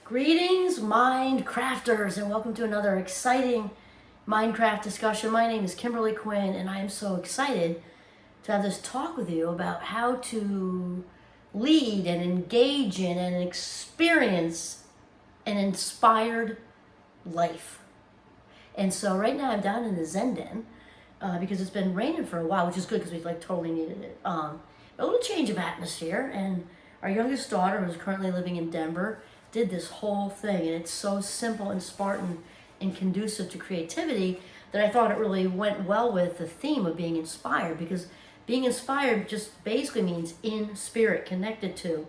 Greetings, Mindcrafters, and welcome to another exciting Minecraft discussion. My name is Kimberly Quinn, and I am so excited to have this talk with you about how to lead and engage in and experience an inspired life. And so right now I'm down in the Zen Den because it's been raining for a while, which is good because we totally needed it. A little change of atmosphere, and our youngest daughter, who's currently living in Denver, did this whole thing, and it's so simple and Spartan and conducive to creativity that I thought it really went well with the theme of being inspired, because being inspired just basically means in spirit, connected to.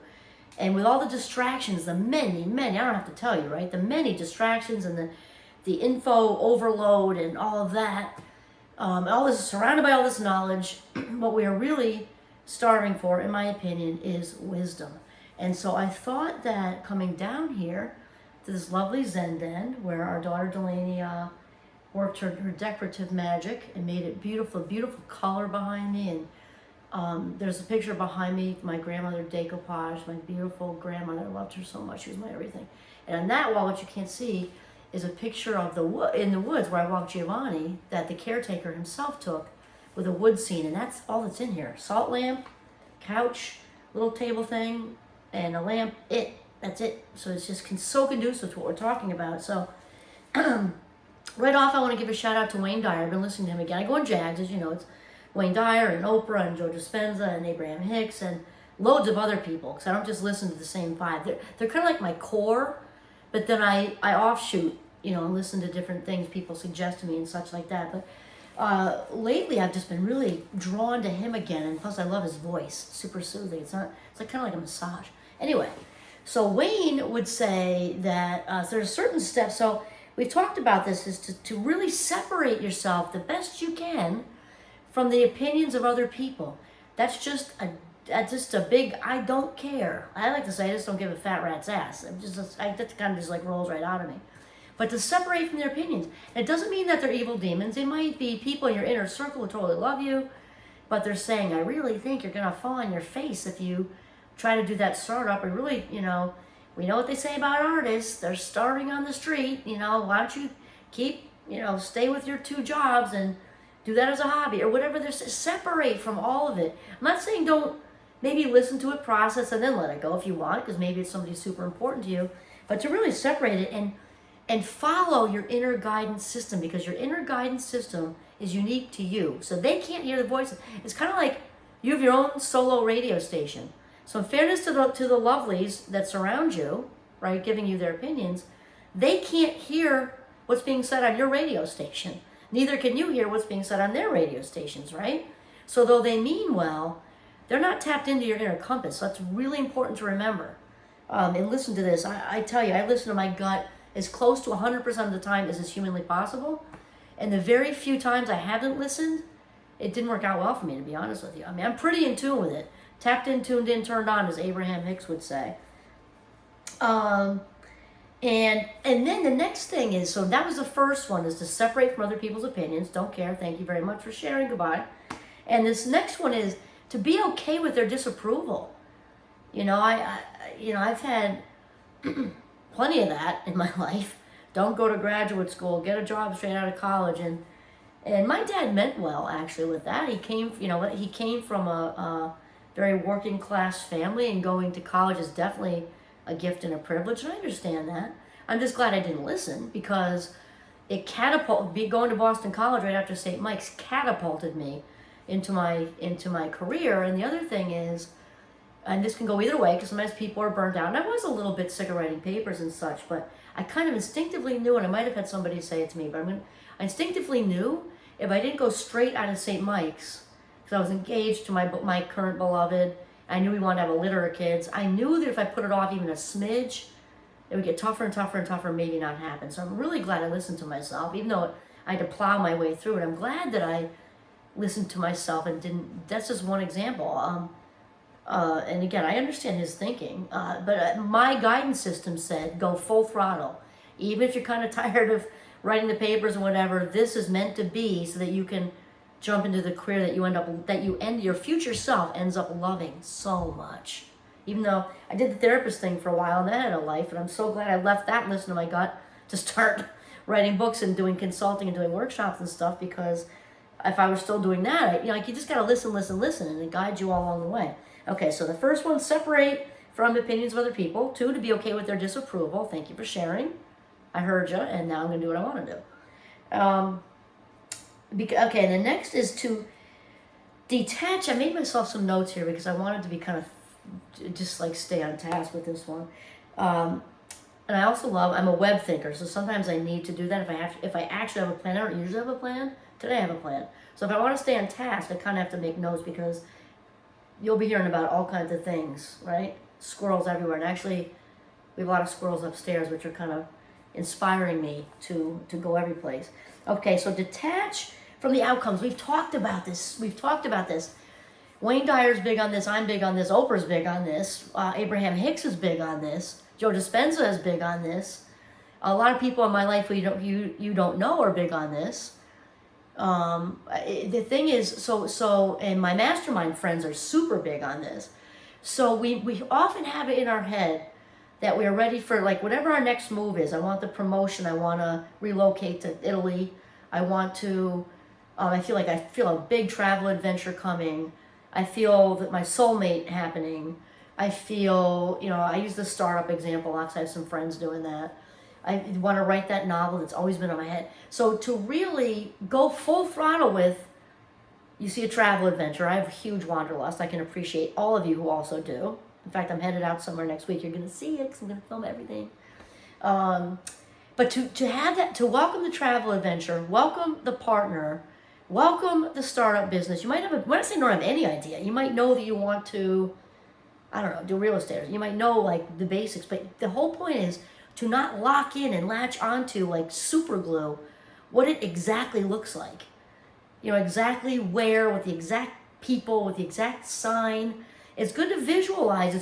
And with all the distractions, the many, I don't have to tell you, right? The many distractions and the info overload and all of that, all this, surrounded by all this knowledge, what we are really starving for, in my opinion, is wisdom. And so I thought that coming down here to this lovely Zen Den, where our daughter Delaney worked her decorative magic and made it beautiful, beautiful color behind me. And there's a picture behind me, my grandmother decoupage, my beautiful grandmother. I loved her so much. She was my everything. And on that wall, what you can't see, is a picture of in the woods where I walked Giovanni, that the caretaker himself took with a wood scene. And that's all that's in here. Salt lamp, couch, little table thing, and a lamp, that's it. So it's just so conducive to what we're talking about. So right off, I want to give a shout out to Wayne Dyer. I've been listening to him again. I go on Jags, as you know. It's Wayne Dyer and Oprah and Joe Dispenza and Abraham Hicks and loads of other people, because I don't just listen to the same five. They're kind of like my core, but then I offshoot, and listen to different things people suggest to me and such like that. But lately I've just been really drawn to him again, and plus I love his voice. Super soothing. It's like kind of like a massage. Anyway, so Wayne would say that there's certain steps. So we've talked about this, is to really separate yourself the best you can from the opinions of other people. That's just a big I don't care. I like to say I just don't give a fat rat's ass. That kind of just like rolls right out of me. But to separate from their opinions. It doesn't mean that they're evil demons. They might be people in your inner circle who totally love you, but they're saying, I really think you're going to fall on your face if you try to do that startup. Or really, we know what they say about artists. They're starting on the street. Why don't you keep, stay with your 2 jobs and do that as a hobby or whatever. There's separate from all of it. I'm not saying don't maybe listen to it, process, and then let it go if you want, because maybe it's somebody super important to you, but to really separate it and follow your inner guidance system, because your inner guidance system is unique to you. So they can't hear the voices. It's kind of like you have your own solo radio station. So in fairness to the lovelies that surround you, right, giving you their opinions, they can't hear what's being said on your radio station. Neither can you hear what's being said on their radio stations, right? So though they mean well, they're not tapped into your inner compass. So that's really important to remember. And listen to this. I tell you, I listen to my gut as close to 100% of the time as is humanly possible. And the very few times I haven't listened, it didn't work out well for me, to be honest with you. I mean, I'm pretty in tune with it. Tapped in, tuned in, turned on, as Abraham Hicks would say. And then the next thing is, so that was the first one, is to separate from other people's opinions. Don't care. Thank you very much for sharing. Goodbye. And this next one is to be okay with their disapproval. I've had plenty of that in my life. Don't go to graduate school, get a job straight out of college. And my dad meant well, actually, with that. He came from a very working class family, and going to college is definitely a gift and a privilege, and I understand that. I'm just glad I didn't listen, because it going to Boston College right after St. Mike's catapulted me into my career. And the other thing is, and this can go either way, because sometimes people are burned out, and I was a little bit sick of writing papers and such, but I kind of instinctively knew, and I might have had somebody say it to me, but I instinctively knew if I didn't go straight out of St. Mike's, because I was engaged to my current beloved, I knew we wanted to have a litter of kids, I knew that if I put it off even a smidge, it would get tougher and tougher and tougher, maybe not happen. So I'm really glad I listened to myself, even though I had to plow my way through it. I'm glad that I listened to myself and didn't. That's just one example. And again, I understand his thinking, but my guidance system said go full throttle. Even if you're kind of tired of writing the papers and whatever, this is meant to be so that you can jump into the career that your future self ends up loving so much. Even though I did the therapist thing for a while and that had a life, and I'm so glad I left that and listened to my gut to start writing books and doing consulting and doing workshops and stuff, because if I was still doing that, you just gotta listen, and it guides you all along the way. Okay, so the first one, separate from the opinions of other people. 2, to be okay with their disapproval. Thank you for sharing. I heard you, and now I'm gonna do what I want to do. Okay, the next is to detach. I made myself some notes here because I wanted to be kind of just like stay on task with this one. And I also I'm a web thinker, so sometimes I need to do that if I actually have a plan. I don't usually have a plan. Today I have a plan. So if I want to stay on task, I kind of have to make notes, because you'll be hearing about all kinds of things, right? Squirrels everywhere. And actually, we have a lot of squirrels upstairs, which are kind of inspiring me to go every place. Okay, so detach from the outcomes. We've talked about this. Wayne Dyer's big on this. I'm big on this. Oprah's big on this. Abraham Hicks is big on this. Joe Dispenza is big on this. A lot of people in my life who you don't know are big on this. The thing is, and my mastermind friends are super big on this. So we often have it in our head that we are ready for, like, whatever our next move is. I want the promotion. I want to relocate to Italy. I want to, I feel a big travel adventure coming. I feel that my soulmate happening. I feel, I use the startup example. I have some friends doing that. I want to write that novel that's always been in my head. So to really go full throttle with, you see a travel adventure. I have a huge wanderlust. I can appreciate all of you who also do. In fact, I'm headed out somewhere next week. You're going to see it because I'm going to film everything. But to have that, to welcome the travel adventure, welcome the partner, welcome the startup business. You might when I say don't have any idea, you might know that you want to, I don't know, do real estate. You might know like the basics, but the whole point is to not lock in and latch onto like super glue what it exactly looks like. Exactly where, with the exact people, with the exact sign. It's good to visualize. I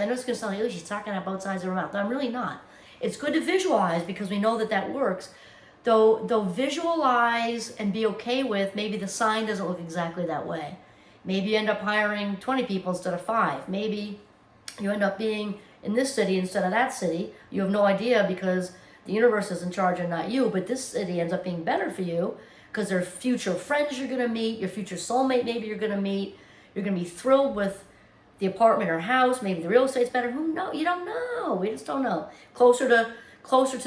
know it's going to sound like, oh, she's talking out both sides of her mouth. No, I'm really not. It's good to visualize because we know that works. Though visualize and be okay with maybe the sign doesn't look exactly that way. Maybe you end up hiring 20 people instead of 5. Maybe you end up being in this city instead of that city. You have no idea because the universe is in charge and not you, but this city ends up being better for you because there are future friends you're going to meet, your future soulmate maybe you're going to meet. You're going to be thrilled with the apartment or house. Maybe the real estate's better. Who knows? You don't know. We just don't know. Closer to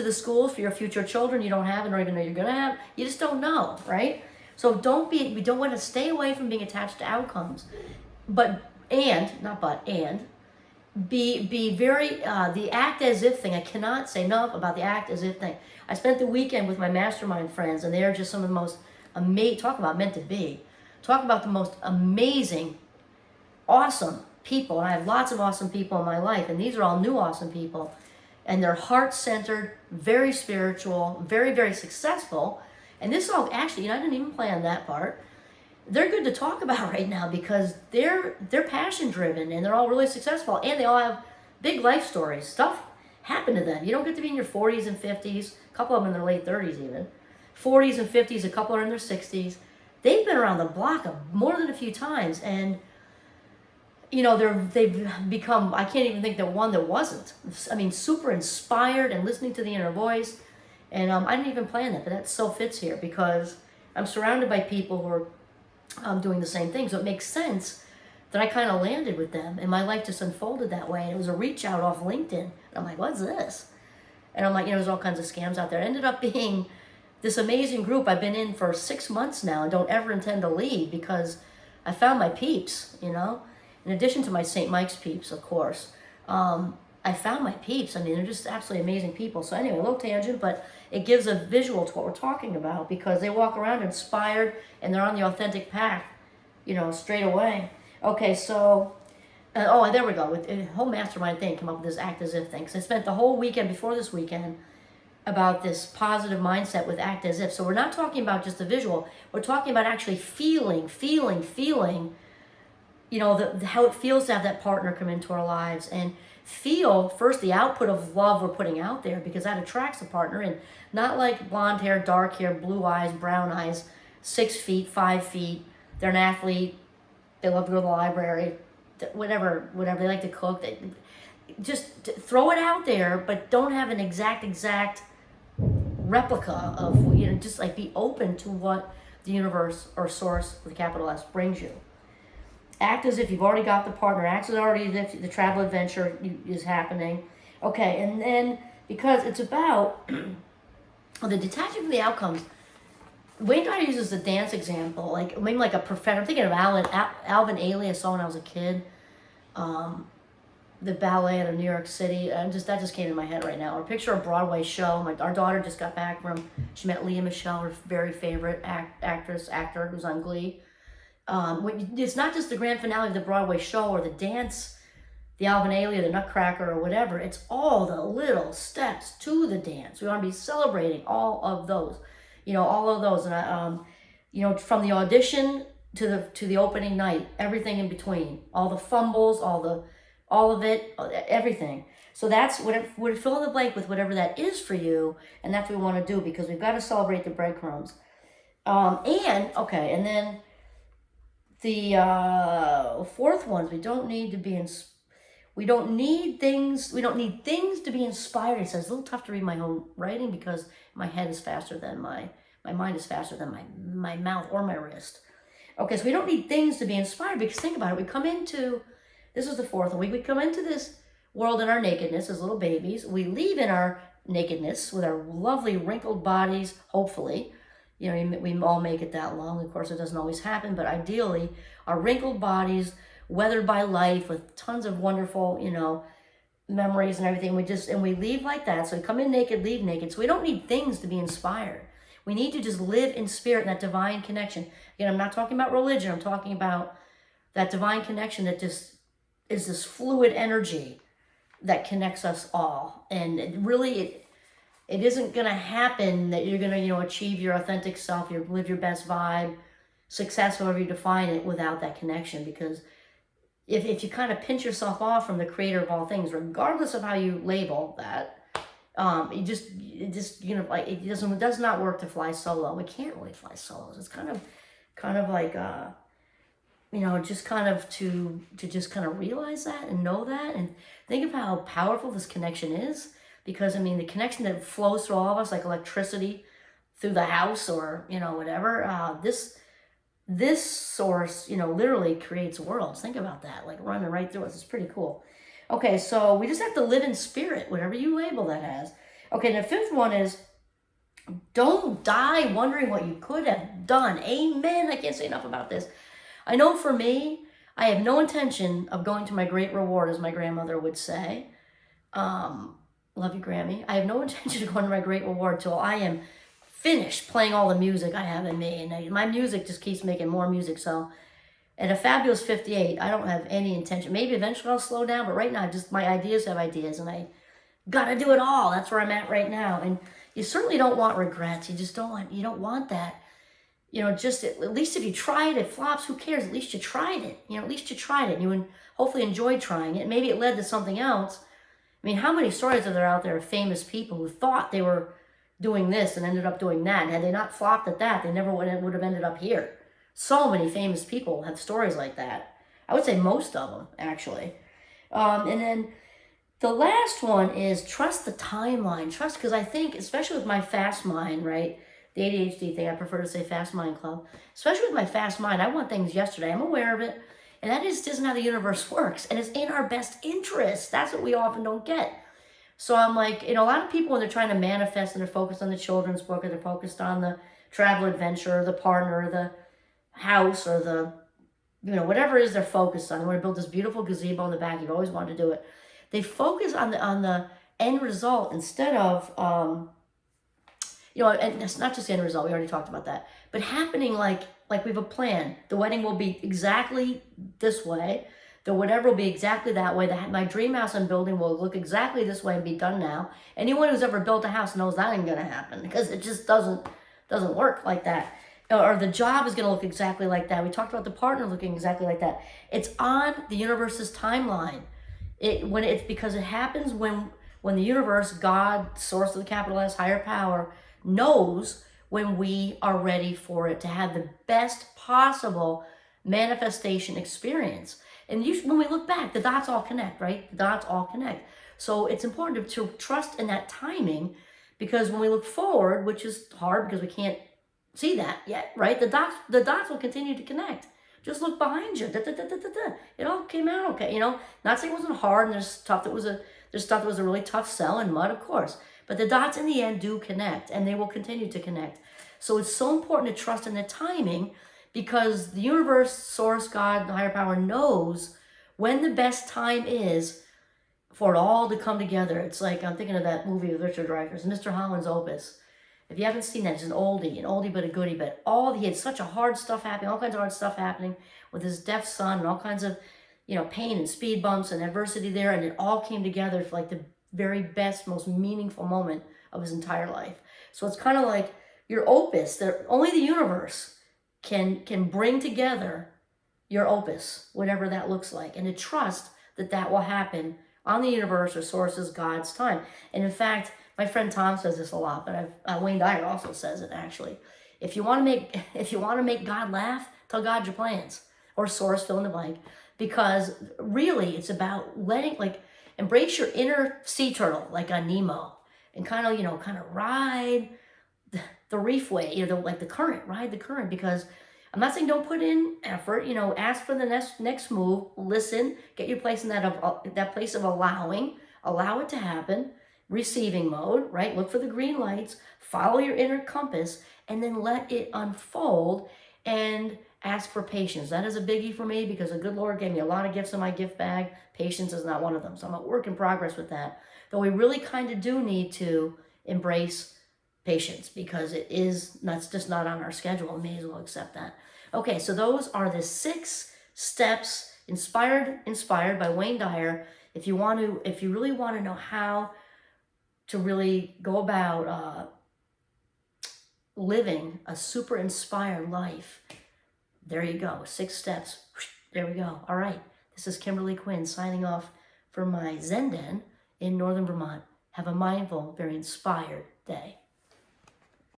the schools for your future children you don't have and don't even know you're going to have. You just don't know, right? So we don't want to stay away from being attached to outcomes. Be very, the act as if thing. I cannot say enough about the act as if thing. I spent the weekend with my mastermind friends, and they are just some of the most amazing, talk about meant to be. Talk about the most amazing, awesome people. And I have lots of awesome people in my life, and these are all new awesome people. And they're heart-centered, very spiritual, very, very successful. And this all, actually, I didn't even plan that part. They're good to talk about right now because they're passion-driven, and they're all really successful, and they all have big life stories. Stuff happened to them. You don't get to be in your 40s and 50s, a couple of them in their late 30s even. 40s and 50s, a couple are in their 60s. They've been around the block more than a few times, and they've become, I can't even think that one that wasn't. I mean, super inspired and listening to the inner voice. And I didn't even plan that, but that so fits here because I'm surrounded by people who are doing the same thing. So it makes sense that I kind of landed with them, and my life just unfolded that way. And it was a reach out off LinkedIn. And I'm like, what's this? And I'm like, there's all kinds of scams out there. It ended up being this amazing group I've been in for 6 months now and don't ever intend to leave because I found my peeps, In addition to my St. Mike's peeps, of course. I found my peeps. I mean, they're just absolutely amazing people. So anyway, a little tangent, but it gives a visual to what we're talking about because they walk around inspired and they're on the authentic path, straight away. Okay, so, there we go. With the whole mastermind thing came up with this act as if thing. So I spent the whole weekend before this weekend about this positive mindset with act as if. So we're not talking about just the visual. We're talking about actually feeling, how it feels to have that partner come into our lives and feel first the output of love we're putting out there because that attracts a partner and not like blonde hair, dark hair, blue eyes, brown eyes, 6 feet, 5 feet. They're an athlete. They love to go to the library. whatever they like to cook. Just throw it out there, but don't have an exact replica of, just like be open to what the universe or source with a capital S brings you. Act as if you've already got the partner. Act as already if the travel adventure is happening. Okay, and then because it's about the detaching from the outcomes. Wayne Dyer uses the dance example, like maybe like a professor. I'm thinking of Alvin Ailey. I saw when I was a kid. The ballet out of New York City. That just came in my head right now. Or picture a Broadway show. Our daughter just got back from. She met Leah Michelle, her very favorite actor who's on Glee. It's not just the grand finale of the Broadway show or the dance, the Alvin Ailey or the Nutcracker or whatever. It's all the little steps to the dance. We want to be celebrating all of those, all of those. And from the audition to the opening night, everything in between, all the fumbles, all of it, everything. So that's what fill in the blank with whatever that is for you, and that's what we want to do, because we've got to celebrate the breadcrumbs. And then the fourth ones, we don't need things to be inspired. It says it's a little tough to read my own writing because my head is faster than my mind is faster than my mouth or my wrist. Okay, so we don't need things to be inspired, because think about it. This is the fourth one. We come into this world in our nakedness as little babies. We leave in our nakedness with our lovely wrinkled bodies, hopefully. We all make it that long. Of course, it doesn't always happen, but ideally, our wrinkled bodies, weathered by life with tons of wonderful, memories and everything. We leave like that. So we come in naked, leave naked. So we don't need things to be inspired. We need to just live in spirit, in that divine connection. Again, I'm not talking about religion. I'm talking about that divine connection that just is this fluid energy that connects us all. And it isn't going to happen that you're going to, achieve your authentic self, live your best vibe, success, however you define it, without that connection. Because if you kind of pinch yourself off from the creator of all things, regardless of how you label that, it does not work to fly solo. We can't really fly solos. It's kind of like, just kind of to just kind of realize that and know that and think of how powerful this connection is. Because, the connection that flows through all of us, like electricity through the house or, whatever, this source, literally creates worlds. Think about that, like running right through us. It's pretty cool. Okay, so we just have to live in spirit, whatever you label that as. Okay, and the fifth one is, don't die wondering what you could have done. Amen. I can't say enough about this. I know for me, I have no intention of going to my great reward, as my grandmother would say. Love you, Grammy. I have no intention of going to my great reward till I am finished playing all the music I have in me. And my music just keeps making more music. So at a fabulous 58, I don't have any intention. Maybe eventually I'll slow down, but right now, just my ideas have ideas, and I got to do it all. That's where I'm at right now. And you certainly don't want regrets. You don't want that. Just at least if you try it, it flops, who cares? At least you tried it. At least you tried it. And you hopefully enjoyed trying it. Maybe it led to something else. How many stories are there out there of famous people who thought they were doing this and ended up doing that? And had they not flopped at that, they never would have ended up here. So many famous people have stories like that. I would say most of them, actually. And then the last one is trust the timeline. Trust, because I think, especially with my fast mind, right? The ADHD thing, I prefer to say fast mind club. Especially with my fast mind, I want things yesterday. I'm aware of it. And that just isn't how the universe works. And it's in our best interest. That's what we often don't get. So I'm like, a lot of people, when they're trying to manifest and they're focused on the children's book, or they're focused on the travel adventure, or the partner, or the house, or the, whatever it is they're focused on. They want to build this beautiful gazebo in the back. You've always wanted to do it. They focus on the end result instead of, and it's not just the end result. We already talked about that. But happening like we have a plan. The wedding will be exactly this way. The whatever will be exactly that way. My dream house I'm building will look exactly this way and be done now. Anyone who's ever built a house knows that ain't going to happen, because it just doesn't work like that. Or the job is going to look exactly like that. We talked about the partner looking exactly like that. It's on the universe's timeline. Because it happens when the universe, God, source of the capital S, higher power, knows when we are ready for it to have the best possible manifestation experience. And when we look back, the dots all connect, right? The dots all connect. So it's important to trust in that timing, because when we look forward, which is hard because we can't see that yet, right? The dots will continue to connect. Just look behind you. Da, da, da, da, da, da. It all came out okay. Not saying it wasn't hard, and there's stuff that was a really tough sell and mud, of course. But the dots in the end do connect, and they will continue to connect. So it's so important to trust in the timing, because the universe, source, God, the higher power knows when the best time is for it all to come together. It's like, I'm thinking of that movie with Richard Dreyfuss, Mr. Holland's Opus. If you haven't seen that, it's an oldie but a goodie. But he had such a hard stuff happening, all kinds of hard stuff happening with his deaf son, and all kinds of, pain and speed bumps and adversity there, and it all came together for like the very best, most meaningful moment of his entire life. So it's kind of like your opus, that only the universe can bring together your opus, whatever that looks like, and to trust that will happen on the universe or source's God's time. And in fact, my friend Tom says this a lot, but Wayne Dyer also says it actually. If you want to make God laugh, tell God your plans, or source, fill in the blank, because really it's about embrace your inner sea turtle, like on Nemo, and kind of ride the reef wave, like the current, ride the current. Because I'm not saying don't put in effort, ask for the next move, listen, get your place in that place of allowing, allow it to happen, receiving mode, right? Look for the green lights, follow your inner compass, and then let it unfold, and ask for patience. That is a biggie for me, because the good Lord gave me a lot of gifts in my gift bag. Patience is not one of them. So I'm a work in progress with that. Though we really kind of do need to embrace patience, because that's just not on our schedule. May as well accept that. Okay, so those are the 6 steps inspired by Wayne Dyer. If you really want to know how to really go about living a super inspired life, there you go. 6 steps. There we go. All right. This is Kimberly Quinn signing off from my Zen Den in Northern Vermont. Have a mindful, very inspired day.